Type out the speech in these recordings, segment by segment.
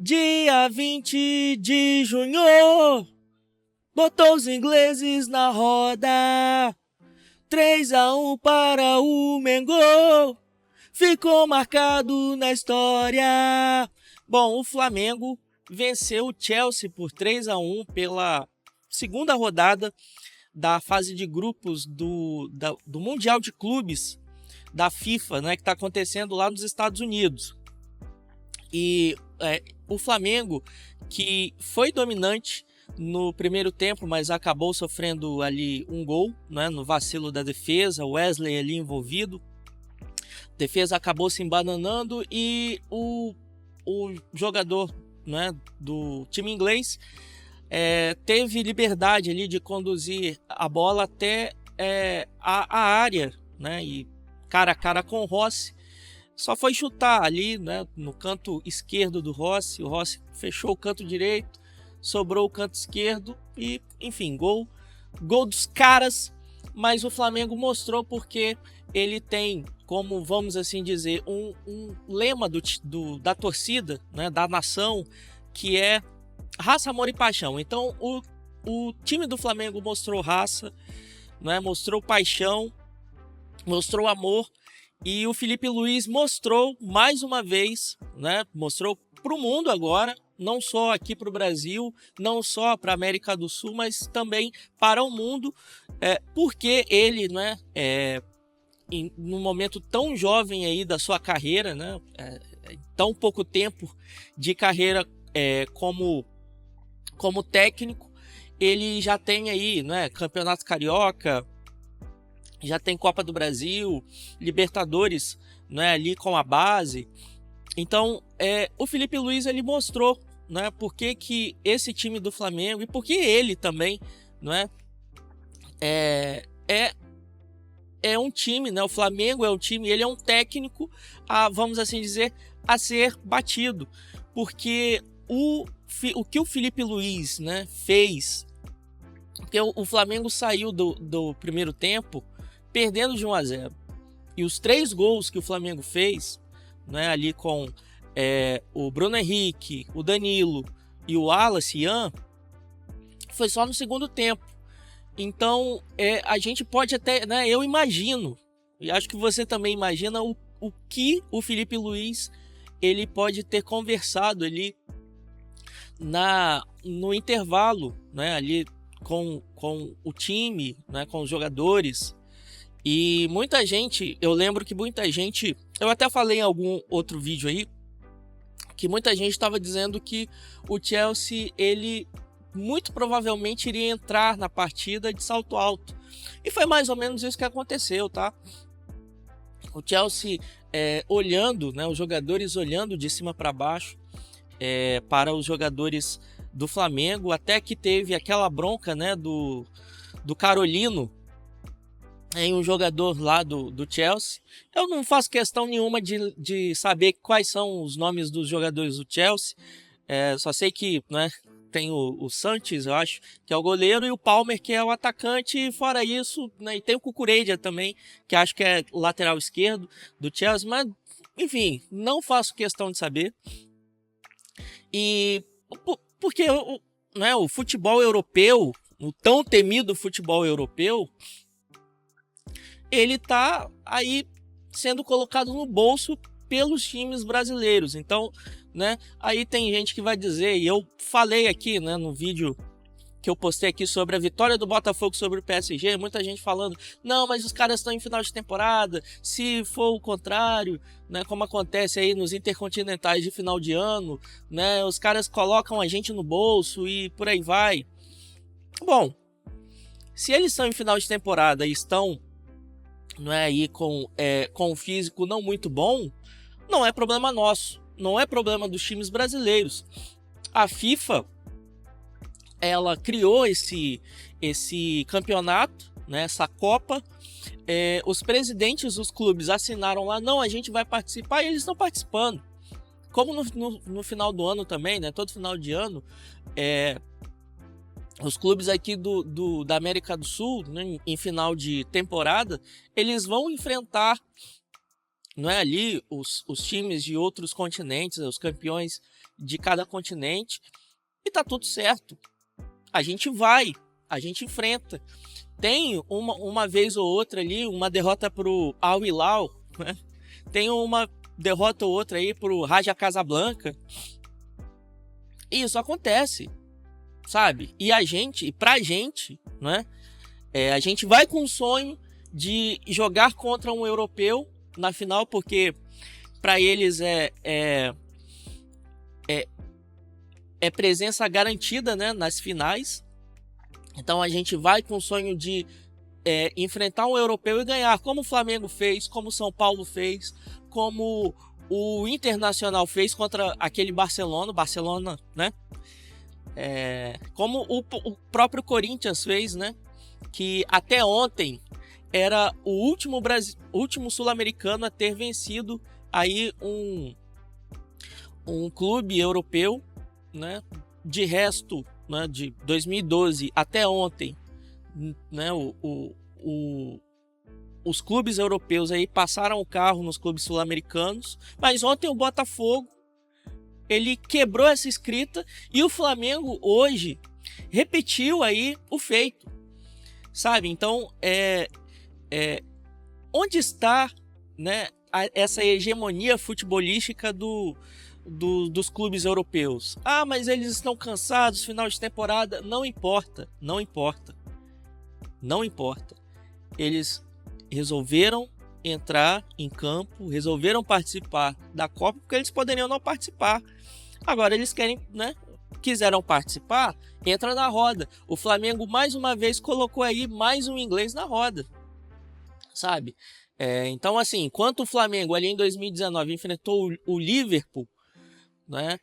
Dia 20 de junho, botou os ingleses na roda. 3-1 para o Mengo, ficou marcado na história. Bom, o Flamengo venceu o Chelsea por 3-1 pela segunda rodada da fase de grupos do Mundial de Clubes da FIFA, né, que está acontecendo lá nos Estados Unidos. E o Flamengo, que foi dominante no primeiro tempo, mas acabou sofrendo ali um gol, né, no vacilo da defesa, o Wesley ali envolvido. A defesa acabou se embananando e o jogador, né, do time inglês teve liberdade ali de conduzir a bola até a área, né, e cara a cara com o Rossi. Só foi chutar ali, né, no canto esquerdo do Rossi. O Rossi fechou o canto direito, sobrou o canto esquerdo e, enfim, gol dos caras. Mas o Flamengo mostrou porque ele tem, como vamos assim dizer, um lema da torcida, né, da nação, que é raça, amor e paixão. Então o time do Flamengo mostrou raça, né, mostrou paixão, mostrou amor. E o Felipe Luiz mostrou mais uma vez, né? Mostrou para o mundo agora, não só aqui para o Brasil, não só para a América do Sul, mas também para o mundo, porque ele, né? Num momento tão jovem aí da sua carreira, né? Tão pouco tempo de carreira como técnico, ele já tem aí, né? Campeonato Carioca, já tem Copa do Brasil, Libertadores, né, ali com a base. Então, o Felipe Luiz ele mostrou, né, por que esse time do Flamengo e por que ele também, né, é um time, né, o Flamengo é um time, ele é um técnico, vamos assim dizer, a ser batido, porque o que o Felipe Luiz, né, fez, porque o Flamengo saiu do primeiro tempo perdendo de 1-0. E os 3 gols que o Flamengo fez, né, ali com o Bruno Henrique, o Danilo e o Wallace Ian, foi só no segundo tempo. Então, a gente pode até, né, eu imagino, e acho que você também imagina o que o Felipe Luiz ele pode ter conversado ali no intervalo, né, ali com o time, né, com os jogadores. E muita gente, eu lembro que muita gente, eu até falei em algum outro vídeo aí, que muita gente estava dizendo que o Chelsea, ele muito provavelmente iria entrar na partida de salto alto. E foi mais ou menos isso que aconteceu, tá? O Chelsea olhando, né, os jogadores olhando de cima para baixo para os jogadores do Flamengo, até que teve aquela bronca, né, do Carolino, em um jogador lá do Chelsea. Eu não faço questão nenhuma de saber quais são os nomes dos jogadores do Chelsea. Só sei que, né, tem o Sanches, eu acho, que é o goleiro, e o Palmer, que é o atacante. E fora isso, né, e tem o Cucurella também, que acho que é lateral esquerdo do Chelsea. Mas, enfim, não faço questão de saber. E porque né, o futebol europeu, o tão temido futebol europeu, ele tá aí sendo colocado no bolso pelos times brasileiros. Então, né, aí tem gente que vai dizer, e eu falei aqui, né, no vídeo que eu postei aqui sobre a vitória do Botafogo sobre o PSG, muita gente falando, não, mas os caras estão em final de temporada, se for o contrário, né, como acontece aí nos intercontinentais de final de ano, né, os caras colocam a gente no bolso e por aí vai. Bom, se eles estão em final de temporada e estão, não é, aí com um físico não muito bom, não é problema nosso, não é problema dos times brasileiros. A FIFA, ela criou esse campeonato, né, essa Copa. Os presidentes dos clubes assinaram lá, não, a gente vai participar, e eles estão participando. Como no final do ano também, né, todo final de ano, os clubes aqui da América do Sul, né, em final de temporada, eles vão enfrentar, não é, ali os times de outros continentes, os campeões de cada continente e tá tudo certo. A gente vai, a gente enfrenta. Tem uma vez ou outra ali, uma derrota pro Al Hilal, né? Tem uma derrota ou outra aí pro Raja Casablanca. E isso acontece, sabe? E pra gente, né? A gente vai com o sonho de jogar contra um europeu na final, porque para eles é presença garantida, né, nas finais. Então a gente vai com o sonho de enfrentar um europeu e ganhar, como o Flamengo fez, como o São Paulo fez, como o Internacional fez contra aquele Barcelona, né? Como o próprio Corinthians fez, né? Que até ontem era o último sul-americano a ter vencido aí um clube europeu, né? De resto, né, de 2012 até ontem, né, os clubes europeus aí passaram o carro nos clubes sul-americanos, mas ontem o Botafogo ele quebrou essa escrita e o Flamengo hoje repetiu aí o feito, sabe? Então, onde está, né, essa hegemonia futebolística dos clubes europeus? Ah, mas eles estão cansados, final de temporada. Não importa, não importa. Não importa. Eles resolveram entrar em campo, resolveram participar da Copa, porque eles poderiam não participar. Agora eles querem, né? Quiseram participar, entra na roda. O Flamengo mais uma vez colocou aí mais um inglês na roda, sabe? Então assim, enquanto o Flamengo ali em 2019 enfrentou o Liverpool, né,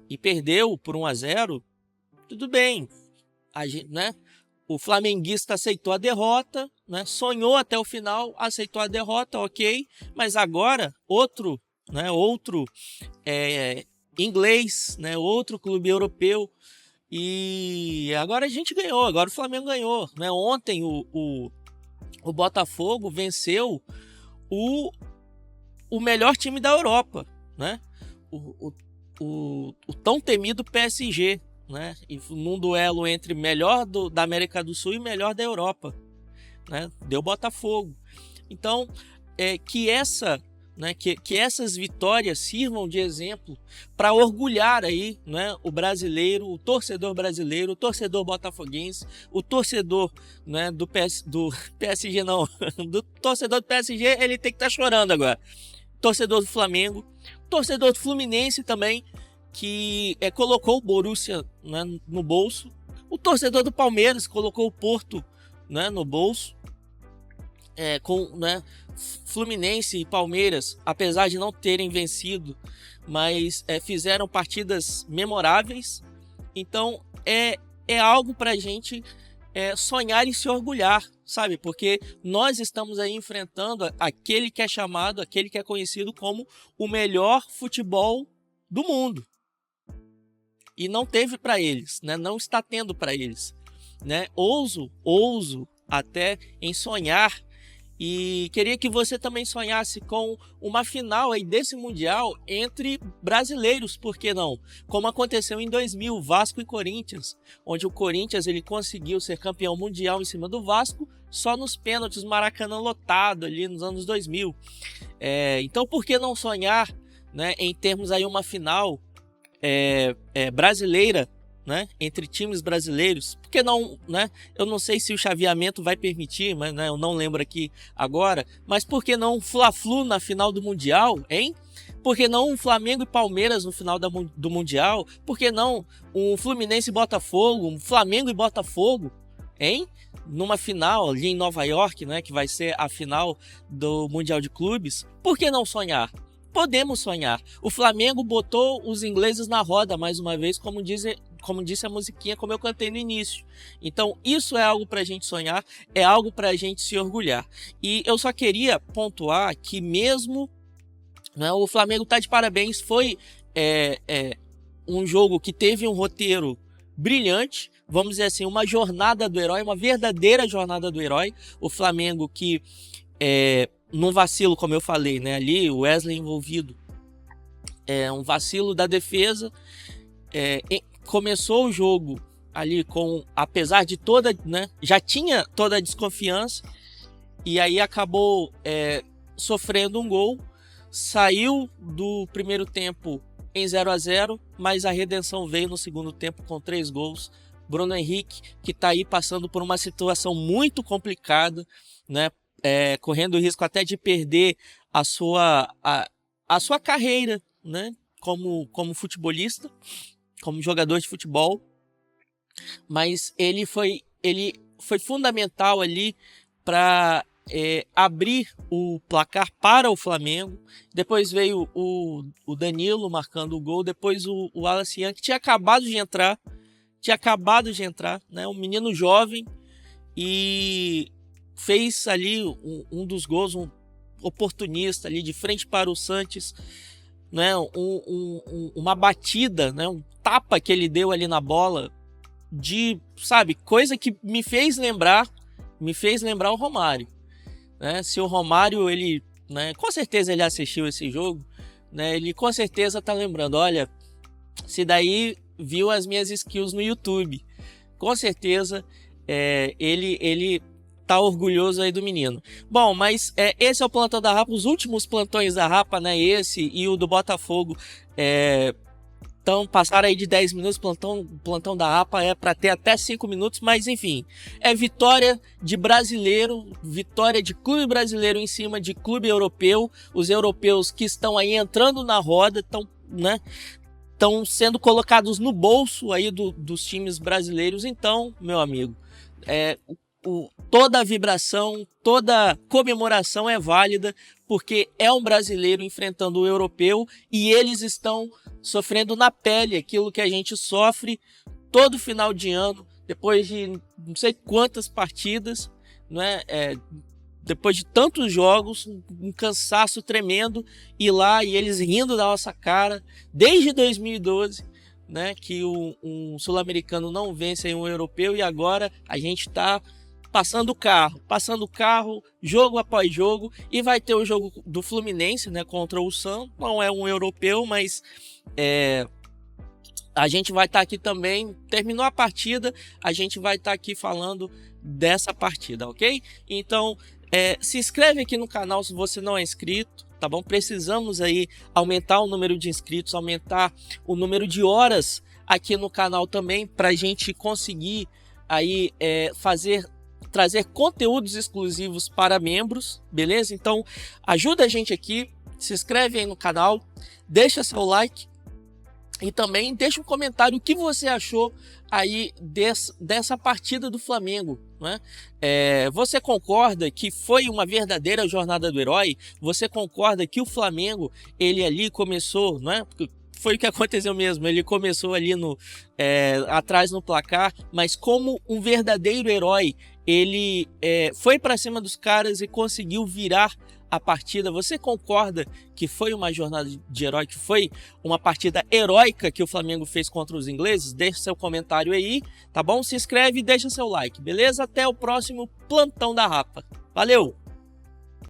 e perdeu por 1-0, tudo bem, né? O flamenguista aceitou a derrota, né? Sonhou até o final, aceitou a derrota, ok, mas agora outro inglês, né? Outro clube europeu, e agora a gente ganhou, agora o Flamengo ganhou, né? Ontem o Botafogo venceu o melhor time da Europa, né? O tão temido PSG, né? E num duelo entre melhor da América do Sul e melhor da Europa, né? Deu Botafogo. Então, que essas vitórias sirvam de exemplo para orgulhar aí, né, o brasileiro, o torcedor brasileiro, o torcedor botafoguense, o torcedor, né, do PSG não, do torcedor do PSG, ele tem que estar chorando agora. Torcedor do Flamengo, torcedor do Fluminense também, que colocou o Borussia, né, no bolso. O torcedor do Palmeiras colocou o Porto, né, no bolso. Né, Fluminense e Palmeiras, apesar de não terem vencido, mas fizeram partidas memoráveis. Então é algo para a gente sonhar e se orgulhar, sabe? Porque nós estamos aí enfrentando aquele que é conhecido como o melhor futebol do mundo. E não teve para eles, né? Não está tendo para eles, né? Ouso até em sonhar, e queria que você também sonhasse com uma final aí desse Mundial entre brasileiros, por que não? Como aconteceu em 2000, Vasco e Corinthians, onde o Corinthians ele conseguiu ser campeão mundial em cima do Vasco só nos pênaltis, Maracanã lotado ali nos anos 2000. Então por que não sonhar, né, em termos aí uma final brasileira, né, entre times brasileiros? Porque não, né? Eu não sei se o chaveamento vai permitir, mas, né, eu não lembro aqui agora. Mas por que não um Fla-Flu na final do Mundial, hein? Por que não um Flamengo e Palmeiras no final do Mundial? Por que não um Fluminense e Botafogo, um Flamengo e Botafogo, hein? Numa final ali em Nova York, né, que vai ser a final do Mundial de Clubes. Por que não sonhar? Podemos sonhar. O Flamengo botou os ingleses na roda mais uma vez, como disse a musiquinha, como eu cantei no início. Então isso é algo para a gente sonhar, é algo para a gente se orgulhar. E eu só queria pontuar que mesmo, né, o Flamengo está de parabéns, foi um jogo que teve um roteiro brilhante, vamos dizer assim, uma jornada do herói, uma verdadeira jornada do herói. O Flamengo que num vacilo, como eu falei, né, ali o Wesley envolvido, um vacilo da defesa. Começou o jogo ali apesar de toda, né, já tinha toda a desconfiança, e aí acabou sofrendo um gol, saiu do primeiro tempo em 0-0, mas a redenção veio no segundo tempo com 3 gols. Bruno Henrique, que está aí passando por uma situação muito complicada, né, correndo o risco até de perder a sua carreira, né, como futebolista, como jogador de futebol, mas ele foi fundamental ali para abrir o placar para o Flamengo. Depois veio o Danilo marcando o gol, depois o Wallace Yang, que tinha acabado de entrar, né, um menino jovem, e fez ali um dos gols, um oportunista ali de frente para o Sanches, né, uma batida, né, um tapa que ele deu ali na bola, coisa que me fez lembrar o Romário, né? Se o Romário, ele, né, com certeza ele assistiu esse jogo, né, ele com certeza tá lembrando, olha, se daí viu as minhas skills no YouTube, com certeza ele tá orgulhoso aí do menino. Bom, mas esse é o Plantão da Rapa, os últimos plantões da Rapa, né, esse e o do Botafogo, então passaram aí de 10 minutos, plantão da Rapa para ter até 5 minutos, mas enfim, vitória de brasileiro, vitória de clube brasileiro em cima de clube europeu, os europeus que estão aí entrando na roda, estão sendo colocados no bolso aí dos times brasileiros. Então, meu amigo, toda a vibração, toda comemoração é válida, porque é um brasileiro enfrentando o europeu, e eles estão sofrendo na pele aquilo que a gente sofre todo final de ano, depois de não sei quantas partidas, né? Depois de tantos jogos, um cansaço tremendo, e eles rindo da nossa cara, desde 2012, né, que um sul-americano não vence um europeu, e agora a gente está passando o carro, jogo após jogo, e vai ter o jogo do Fluminense, né, contra o Santos. Não é um europeu, mas a gente vai estar aqui também, terminou a partida, a gente vai estar aqui falando dessa partida, ok? Então, se inscreve aqui no canal se você não é inscrito, tá bom? Precisamos aí aumentar o número de inscritos, aumentar o número de horas aqui no canal também, para a gente conseguir aí trazer conteúdos exclusivos para membros, beleza? Então ajuda a gente aqui, se inscreve aí no canal, deixa seu like e também deixa um comentário o que você achou aí dessa partida do Flamengo, né? Você concorda que foi uma verdadeira jornada do herói? Você concorda que o Flamengo, ele ali começou, né? Foi o que aconteceu mesmo, ele começou ali atrás no placar, mas como um verdadeiro herói, ele foi para cima dos caras e conseguiu virar a partida. Você concorda que foi uma jornada de herói, que foi uma partida heróica que o Flamengo fez contra os ingleses? Deixa seu comentário aí, tá bom? Se inscreve e deixa seu like, beleza? Até o próximo Plantão da Rapa. Valeu!